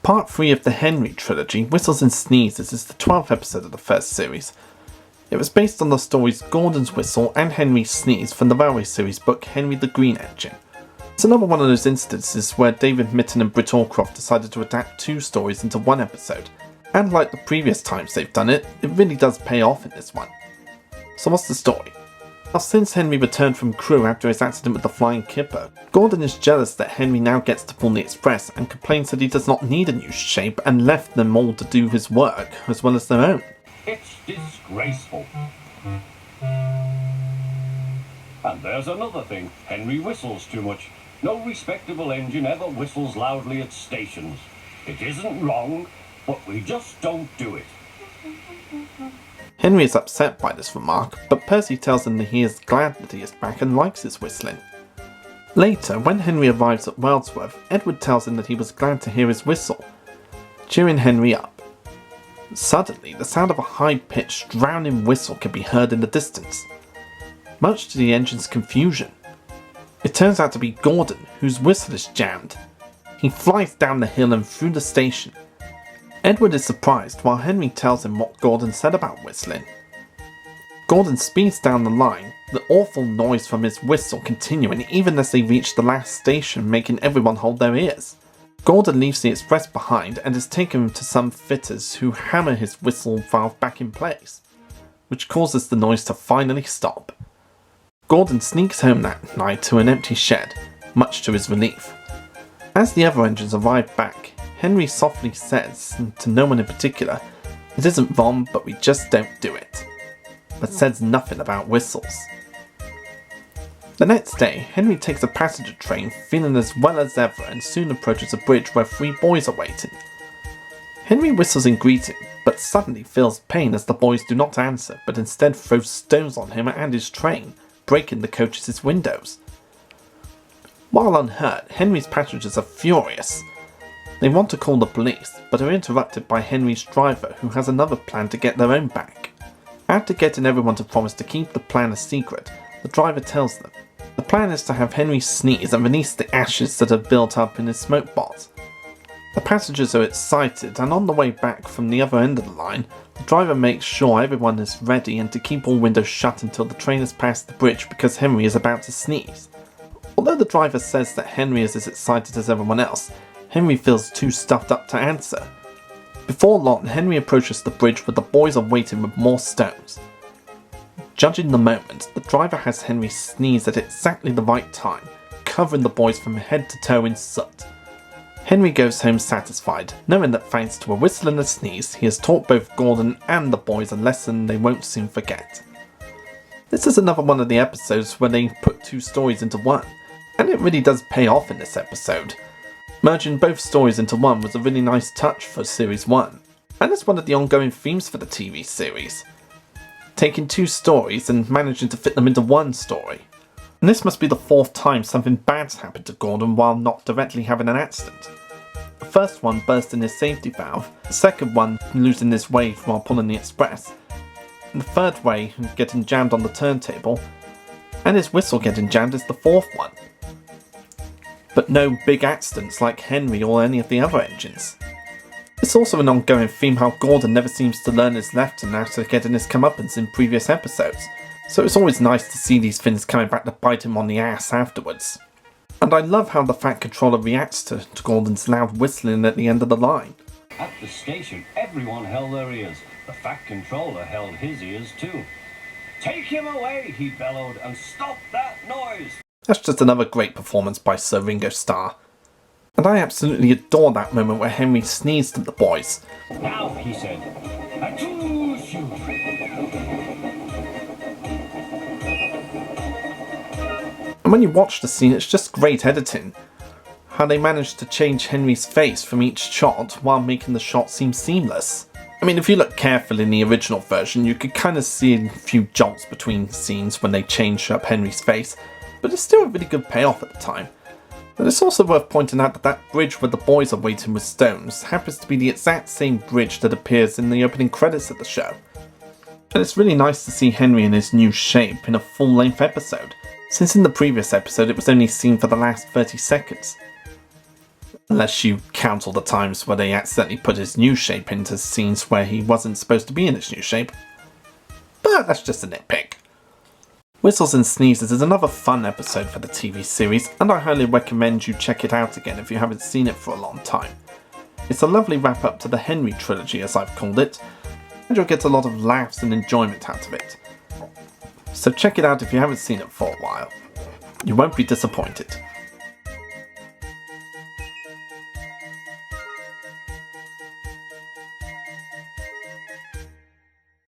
Part 3 of the Henry trilogy, Whistles and Sneezes, is the 12th episode of the first series. It was based on the stories Gordon's Whistle and Henry's Sneeze from the Railway series book Henry the Green Engine. It's another one of those instances where David Mitton and Britt Allcroft decided to adapt two stories into one episode, and like the previous times they've done it, it really does pay off in this one. So what's the story? Well, since Henry returned from Crewe after his accident with the flying kipper, Gordon is jealous that Henry now gets to pull the express and complains that he does not need a new shape and left them all to do his work as well as their own. It's disgraceful. And there's another thing, Henry whistles too much. No respectable engine ever whistles loudly at stations. It isn't wrong, but we just don't do it. Henry is upset by this remark, but Percy tells him that he is glad that he is back and likes his whistling. Later, when Henry arrives at Weldsworth, Edward tells him that he was glad to hear his whistle, cheering Henry up. Suddenly, the sound of a high-pitched, drowning whistle can be heard in the distance, much to the engine's confusion. It turns out to be Gordon, whose whistle is jammed. He flies down the hill and through the station. Edward is surprised while Henry tells him what Gordon said about whistling. Gordon speeds down the line, the awful noise from his whistle continuing even as they reach the last station, making everyone hold their ears. Gordon leaves the express behind and is taken to some fitters who hammer his whistle valve back in place, which causes the noise to finally stop. Gordon sneaks home that night to an empty shed, much to his relief. As the other engines arrive back, Henry softly says, to no one in particular, "It isn't wrong, but we just don't do it," but says nothing about whistles. The next day, Henry takes a passenger train feeling as well as ever and soon approaches a bridge where three boys are waiting. Henry whistles in greeting, but suddenly feels pain as the boys do not answer, but instead throw stones on him and his train, breaking the coach's windows. While unhurt, Henry's passengers are furious. They want to call the police, but are interrupted by Henry's driver, who has another plan to get their own back. After getting everyone to promise to keep the plan a secret, the driver tells them. The plan is to have Henry sneeze and release the ashes that have built up in his smoke box. The passengers are excited, and on the way back from the other end of the line, the driver makes sure everyone is ready and to keep all windows shut until the train has passed the bridge because Henry is about to sneeze. Although the driver says that Henry is as excited as everyone else, Henry feels too stuffed up to answer. Before long, Henry approaches the bridge where the boys are waiting with more stones. Judging the moment, the driver has Henry sneeze at exactly the right time, covering the boys from head to toe in soot. Henry goes home satisfied, knowing that thanks to a whistle and a sneeze, he has taught both Gordon and the boys a lesson they won't soon forget. This is another one of the episodes where they put two stories into one, and it really does pay off in this episode. Merging both stories into one was a really nice touch for Series 1, and it's one of the ongoing themes for the TV series. Taking two stories and managing to fit them into one story. And this must be the fourth time something bad's happened to Gordon while not directly having an accident. The first one bursting his safety valve, the second one losing his way while pulling the express, and the third way getting jammed on the turntable, and his whistle getting jammed is the fourth one. But no big accidents like Henry or any of the other engines. It's also an ongoing theme how Gordon never seems to learn his lesson after getting his comeuppance in previous episodes, so it's always nice to see these things coming back to bite him on the ass afterwards. And I love how the Fat Controller reacts to Gordon's loud whistling at the end of the line. At the station, everyone held their ears. The Fat Controller held his ears too. "Take him away," he bellowed, "and stop that noise!" That's just another great performance by Sir Ringo Starr. And I absolutely adore that moment where Henry sneezed at the boys. "Now," he said, "I choose you." And when you watch the scene, it's just great editing. How they managed to change Henry's face from each shot while making the shot seem seamless. I mean, if you look carefully in the original version, you could kind of see a few jolts between scenes when they changed up Henry's face, but it's still a really good payoff at the time. And it's also worth pointing out that that bridge where the boys are waiting with stones happens to be the exact same bridge that appears in the opening credits of the show. And it's really nice to see Henry in his new shape in a full-length episode, since in the previous episode it was only seen for the last 30 seconds. Unless you count all the times where they accidentally put his new shape into scenes where he wasn't supposed to be in his new shape. But that's just a nitpick. Whistles and Sneezes is another fun episode for the TV series, and I highly recommend you check it out again if you haven't seen it for a long time. It's a lovely wrap up to the Henry trilogy, as I've called it, and you'll get a lot of laughs and enjoyment out of it. So check it out if you haven't seen it for a while. You won't be disappointed.